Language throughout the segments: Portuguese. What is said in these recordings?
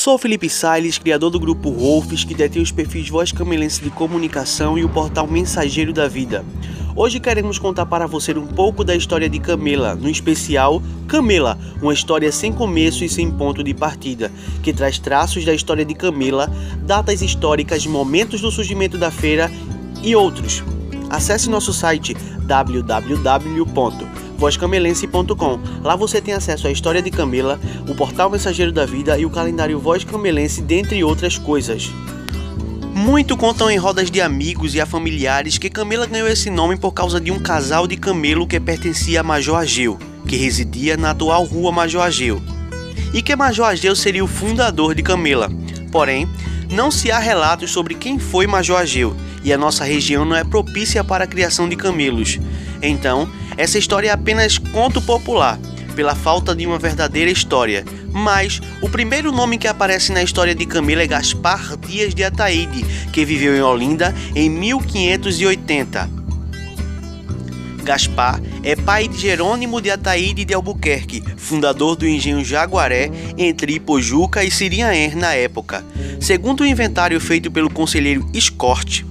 Sou Felipe Salles, criador do grupo Wolfs, que detém os perfis Voz Camelense de Comunicação e o portal Mensageiro da Vida. Hoje queremos contar para você um pouco da história de Camela, no especial Camela, uma história sem começo e sem ponto de partida, que traz traços da história de Camela, datas históricas, momentos do surgimento da feira e outros. Acesse nosso site www.vozcamelense.com. Lá você tem acesso à história de Camela, o portal Mensageiro da Vida e o calendário Voz Camelense, dentre outras coisas. Muito contam em rodas de amigos e a familiares que Camela ganhou esse nome por causa de um casal de camelo que pertencia a Major Ageu, que residia na atual rua Major Ageu, e que Major Ageu seria o fundador de Camela. Porém, não se há relatos sobre quem foi Major Ageu, e a nossa região não é propícia para a criação de camelos. Então, essa história é apenas conto popular, pela falta de uma verdadeira história. Mas o primeiro nome que aparece na história de Camela é Gaspar Dias de Ataíde, que viveu em Olinda em 1580. Gaspar é pai de Jerônimo de Ataíde de Albuquerque, fundador do engenho Jaguaré entre Ipojuca e Siriaén na época. Segundo o inventário feito pelo conselheiro Escorte,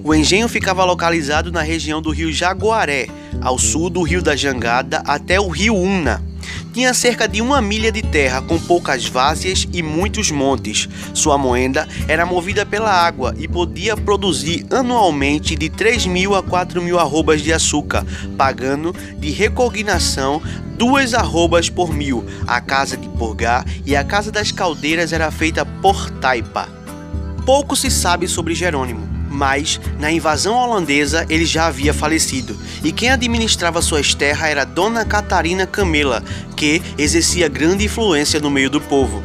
o engenho ficava localizado na região do rio Jaguaré, ao sul do rio da Jangada até o rio Una. Tinha cerca de 1 milha de terra com poucas várzeas e muitos montes. Sua moenda era movida pela água e podia produzir anualmente de 3.000 a 4.000 arrobas de açúcar, pagando de recognação 2 arrobas por 1.000. A casa de Porgá e a casa das caldeiras era feita por taipa. Pouco se sabe sobre Jerônimo, mas na invasão holandesa ele já havia falecido, e quem administrava suas terras era Dona Catarina Camela, que exercia grande influência no meio do povo.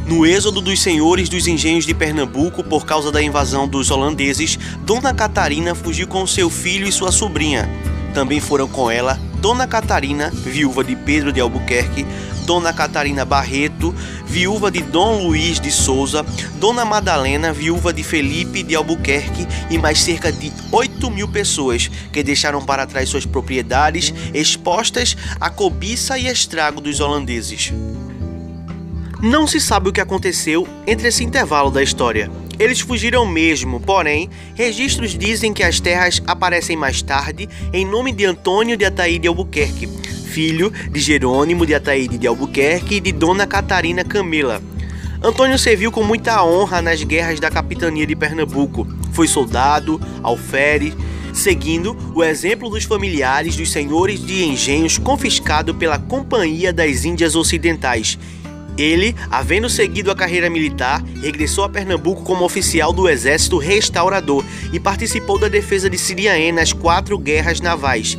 No êxodo dos senhores dos engenhos de Pernambuco por causa da invasão dos holandeses, Dona Catarina fugiu com seu filho e sua sobrinha. Também foram com ela Dona Catarina, viúva de Pedro de Albuquerque, Dona Catarina Barreto, viúva de Dom Luís de Souza, Dona Madalena, viúva de Felipe de Albuquerque e mais cerca de 8.000 pessoas que deixaram para trás suas propriedades expostas à cobiça e estrago dos holandeses. Não se sabe o que aconteceu entre esse intervalo da história. Eles fugiram mesmo, porém, registros dizem que as terras aparecem mais tarde em nome de Antônio de Ataíde Albuquerque, filho de Jerônimo de Ataíde de Albuquerque e de Dona Catarina Camela. Antônio serviu com muita honra nas guerras da capitania de Pernambuco. Foi soldado, alferes, seguindo o exemplo dos familiares dos senhores de engenhos confiscado pela Companhia das Índias Ocidentais. Ele, havendo seguido a carreira militar, regressou a Pernambuco como oficial do Exército Restaurador e participou da defesa de Siriaén nas 4 guerras navais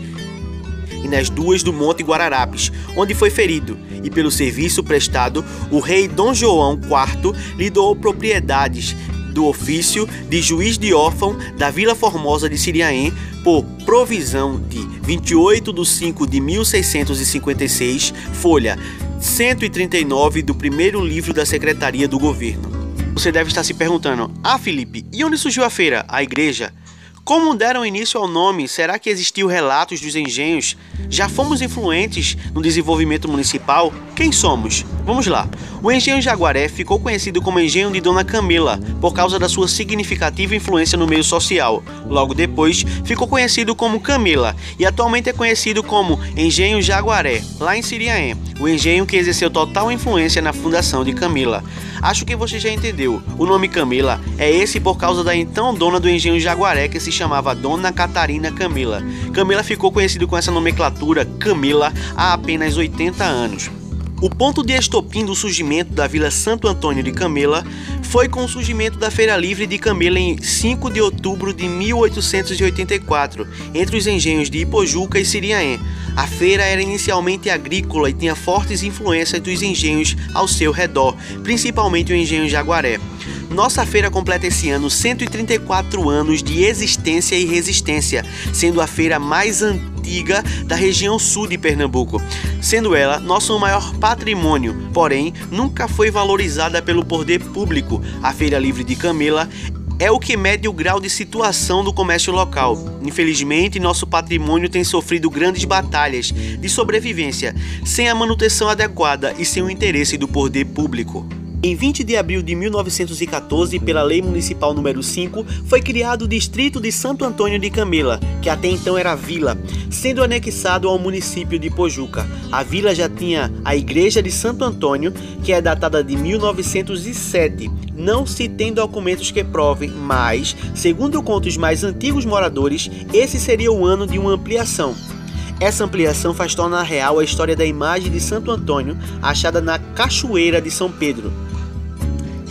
e nas 2 do Monte Guararapes, onde foi ferido, e pelo serviço prestado, o rei Dom João IV lhe doou propriedades do ofício de juiz de órfão da Vila Formosa de Siriaén por provisão de 28/5/1656, folha 139 do primeiro livro da Secretaria do Governo. Você deve estar se perguntando: Felipe, e onde surgiu a feira? A igreja? Como deram início ao nome? Será que existiu relatos dos engenhos? Já fomos influentes no desenvolvimento municipal? Quem somos? Vamos lá. O engenho Jaguaré ficou conhecido como engenho de Dona Camela por causa da sua significativa influência no meio social. Logo depois, ficou conhecido como Camela e atualmente é conhecido como engenho Jaguaré, lá em Siriaén, o engenho que exerceu total influência na fundação de Camela. Acho que você já entendeu. O nome Camela é esse por causa da então dona do engenho Jaguaré, que se chamava Dona Catarina Camela. Camela ficou conhecido com essa nomenclatura Camela há apenas 80 anos. O ponto de estopim do surgimento da Vila Santo Antônio de Camela foi com o surgimento da Feira Livre de Camela em 5 de outubro de 1884, entre os engenhos de Ipojuca e Siriaén. A feira era inicialmente agrícola e tinha fortes influências dos engenhos ao seu redor, principalmente o engenho Jaguaré. Nossa feira completa esse ano 134 anos de existência e resistência, sendo a feira mais antiga da região sul de Pernambuco, sendo ela nosso maior patrimônio, porém nunca foi valorizada pelo poder público. A Feira Livre de Camela é o que mede o grau de situação do comércio local. Infelizmente, nosso patrimônio tem sofrido grandes batalhas de sobrevivência, sem a manutenção adequada e sem o interesse do poder público. Em 20 de abril de 1914, pela Lei Municipal número 5, foi criado o Distrito de Santo Antônio de Camela, que até então era vila, sendo anexado ao município de Pojuca. A vila já tinha a Igreja de Santo Antônio, que é datada de 1907. Não se tem documentos que provem, mas, segundo contam os mais antigos moradores, esse seria o ano de uma ampliação. Essa ampliação faz tornar real a história da imagem de Santo Antônio, achada na Cachoeira de São Pedro.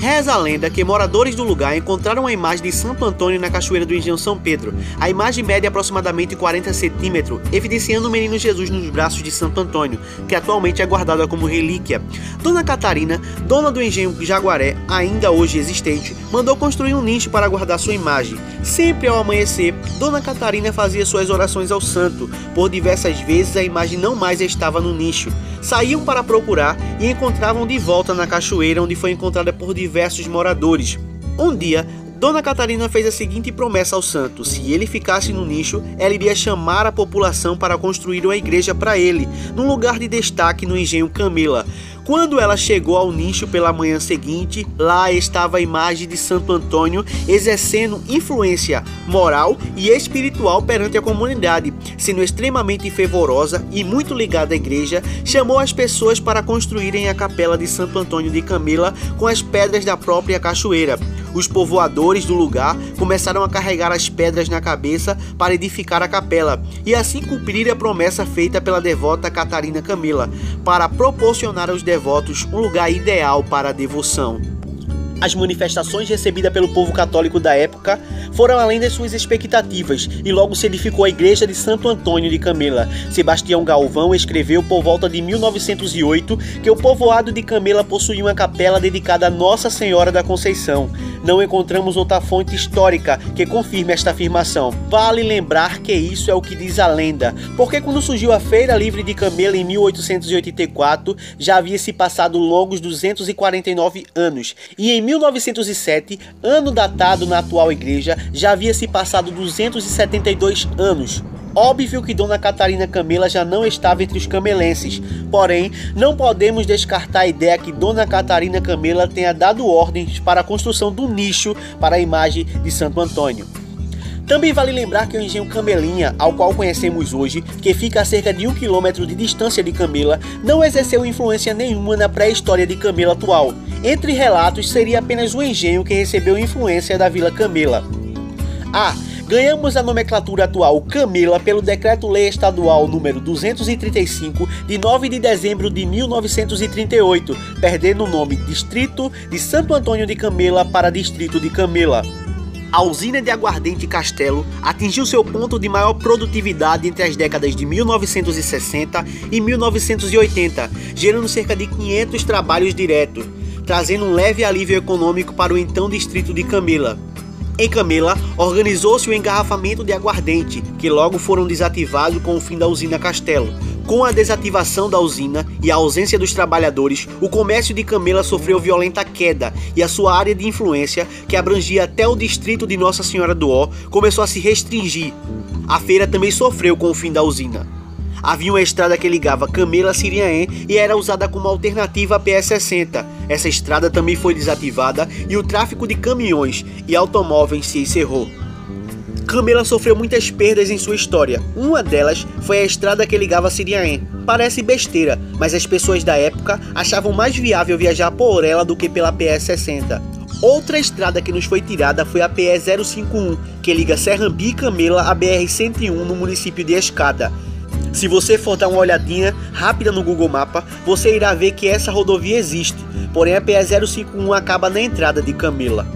Reza a lenda que moradores do lugar encontraram a imagem de Santo Antônio na Cachoeira do Engenho São Pedro. A imagem mede aproximadamente 40 centímetros, evidenciando o menino Jesus nos braços de Santo Antônio, que atualmente é guardada como relíquia. Dona Catarina, dona do Engenho Jaguaré, ainda hoje existente, mandou construir um nicho para guardar sua imagem. Sempre ao amanhecer, Dona Catarina fazia suas orações ao santo. Por diversas vezes a imagem não mais estava no nicho. Saíam para procurar e encontravam de volta na cachoeira, onde foi encontrada por diversos moradores. Um dia, Dona Catarina fez a seguinte promessa ao santo: se ele ficasse no nicho, ela iria chamar a população para construir uma igreja para ele, num lugar de destaque no Engenho Camela. Quando ela chegou ao nicho pela manhã seguinte, lá estava a imagem de Santo Antônio exercendo influência moral e espiritual perante a comunidade. Sendo extremamente fervorosa e muito ligada à igreja, chamou as pessoas para construírem a capela de Santo Antônio de Camela com as pedras da própria cachoeira. Os povoadores do lugar começaram a carregar as pedras na cabeça para edificar a capela e assim cumprir a promessa feita pela devota Catarina Camela, para proporcionar aos devotos um lugar ideal para a devoção. As manifestações recebidas pelo povo católico da época foram além das suas expectativas e logo se edificou a igreja de Santo Antônio de Camela. Sebastião Galvão escreveu por volta de 1908 que o povoado de Camela possuía uma capela dedicada a Nossa Senhora da Conceição. Não encontramos outra fonte histórica que confirme esta afirmação. Vale lembrar que isso é o que diz a lenda, porque quando surgiu a Feira Livre de Camela em 1884, já havia se passado longos 249 anos, e em 1907, ano datado na atual igreja, já havia se passado 272 anos. Óbvio que Dona Catarina Camela já não estava entre os camelenses, porém, não podemos descartar a ideia que Dona Catarina Camela tenha dado ordens para a construção do nicho para a imagem de Santo Antônio. Também vale lembrar que o Engenho Camelinha, ao qual conhecemos hoje, que fica a cerca de 1 km de distância de Camela, não exerceu influência nenhuma na pré-história de Camela atual. Entre relatos, seria apenas o engenho que recebeu influência da Vila Camela. Ganhamos a nomenclatura atual Camela pelo Decreto-Lei Estadual número 235, de 9 de dezembro de 1938, perdendo o nome Distrito de Santo Antônio de Camela para Distrito de Camela. A usina de aguardente Castelo atingiu seu ponto de maior produtividade entre as décadas de 1960 e 1980, gerando cerca de 500 trabalhos diretos, trazendo um leve alívio econômico para o então distrito de Camela. Em Camela, organizou-se o engarrafamento de aguardente, que logo foram desativados com o fim da usina Castelo. Com a desativação da usina e a ausência dos trabalhadores, o comércio de Camela sofreu violenta queda e a sua área de influência, que abrangia até o distrito de Nossa Senhora do Ó, começou a se restringir. A feira também sofreu com o fim da usina. Havia uma estrada que ligava Camela a Siriaém e era usada como alternativa à PS-60. Essa estrada também foi desativada e o tráfego de caminhões e automóveis se encerrou. Camela sofreu muitas perdas em sua história. Uma delas foi a estrada que ligava Siriaém. Parece besteira, mas as pessoas da época achavam mais viável viajar por ela do que pela PS-60. Outra estrada que nos foi tirada foi a PE 051, que liga Serrambi e Camela à BR-101 no município de Escada. Se você for dar uma olhadinha rápida no Google Maps, você irá ver que essa rodovia existe, porém a PE 051 acaba na entrada de Camela.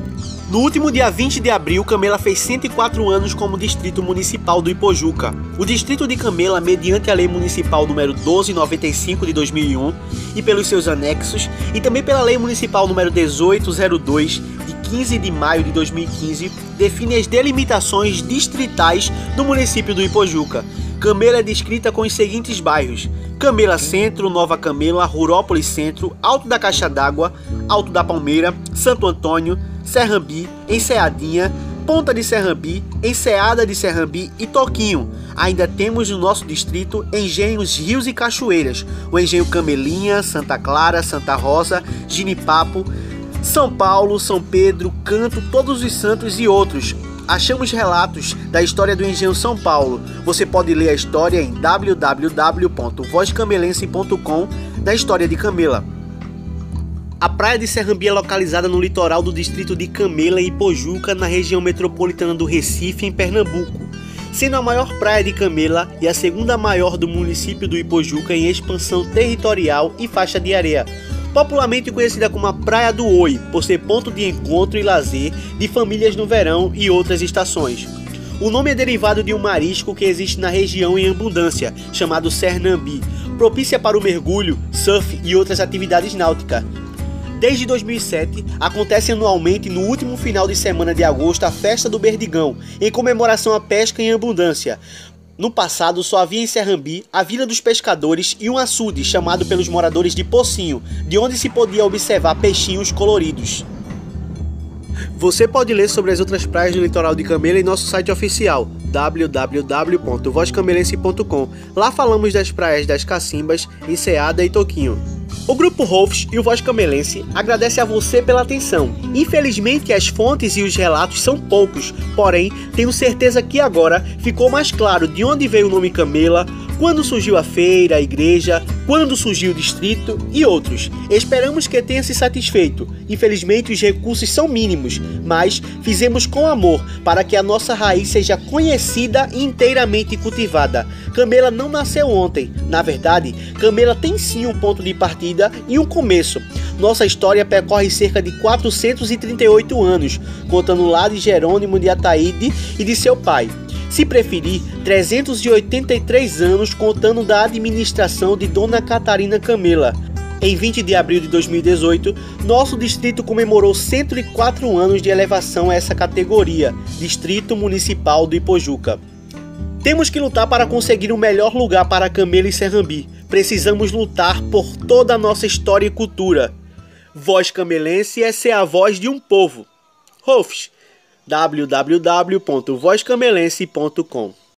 No último dia 20 de abril, Camela fez 104 anos como Distrito Municipal do Ipojuca. O Distrito de Camela, mediante a Lei Municipal número 1295 de 2001 e pelos seus anexos, e também pela Lei Municipal número 1802 de 15 de maio de 2015, define as delimitações distritais do município do Ipojuca. Camela é descrita com os seguintes bairros: Camela Centro, Nova Camela, Rurópolis Centro, Alto da Caixa d'Água, Alto da Palmeira, Santo Antônio, Serrambi, Enseadinha, Ponta de Serrambi, Enseada de Serrambi e Toquinho. Ainda temos no nosso distrito engenhos, rios e cachoeiras, o engenho Camelinha, Santa Clara, Santa Rosa, Ginipapo, São Paulo, São Pedro, Canto, Todos os Santos e outros. Achamos relatos da história do engenho São Paulo. Você pode ler a história em www.vozcamelense.com da história de Camela. A praia de Serrambi é localizada no litoral do distrito de Camela e Ipojuca, na região metropolitana do Recife, em Pernambuco, sendo a maior praia de Camela e a segunda maior do município do Ipojuca em expansão territorial e faixa de areia, popularmente conhecida como a Praia do Oi, por ser ponto de encontro e lazer de famílias no verão e outras estações. O nome é derivado de um marisco que existe na região em abundância, chamado Sernambi, propícia para o mergulho, surf e outras atividades náuticas. Desde 2007, acontece anualmente no último final de semana de agosto a Festa do Berdigão, em comemoração à pesca em abundância. No passado, só havia em Serrambi a Vila dos Pescadores e um açude chamado pelos moradores de Pocinho, de onde se podia observar peixinhos coloridos. Você pode ler sobre as outras praias do litoral de Camela em nosso site oficial, www.vozcamelense.com. Lá falamos das praias das Cacimbas, Enseada e Toquinho. O Grupo Rolfs e o Voz Camelense agradece a você pela atenção. Infelizmente as fontes e os relatos são poucos, porém tenho certeza que agora ficou mais claro de onde veio o nome Camela, quando surgiu a feira, a igreja, quando surgiu o distrito e outros. Esperamos que tenha se satisfeito. Infelizmente os recursos são mínimos, mas fizemos com amor para que a nossa raiz seja conhecida e inteiramente cultivada. Camela não nasceu ontem. Na verdade, Camela tem sim um ponto de partida e um começo. Nossa história percorre cerca de 438 anos, contando lá de Jerônimo de Ataíde e de seu pai. Se preferir, 383 anos contando da administração de Dona Catarina Camela. Em 20 de abril de 2018, nosso distrito comemorou 104 anos de elevação a essa categoria, Distrito Municipal do Ipojuca. Temos que lutar para conseguir um melhor lugar para Camela e Serrambi. Precisamos lutar por toda a nossa história e cultura. Voz camelense é ser a voz de um povo. Rolfs, www.vozcamelense.com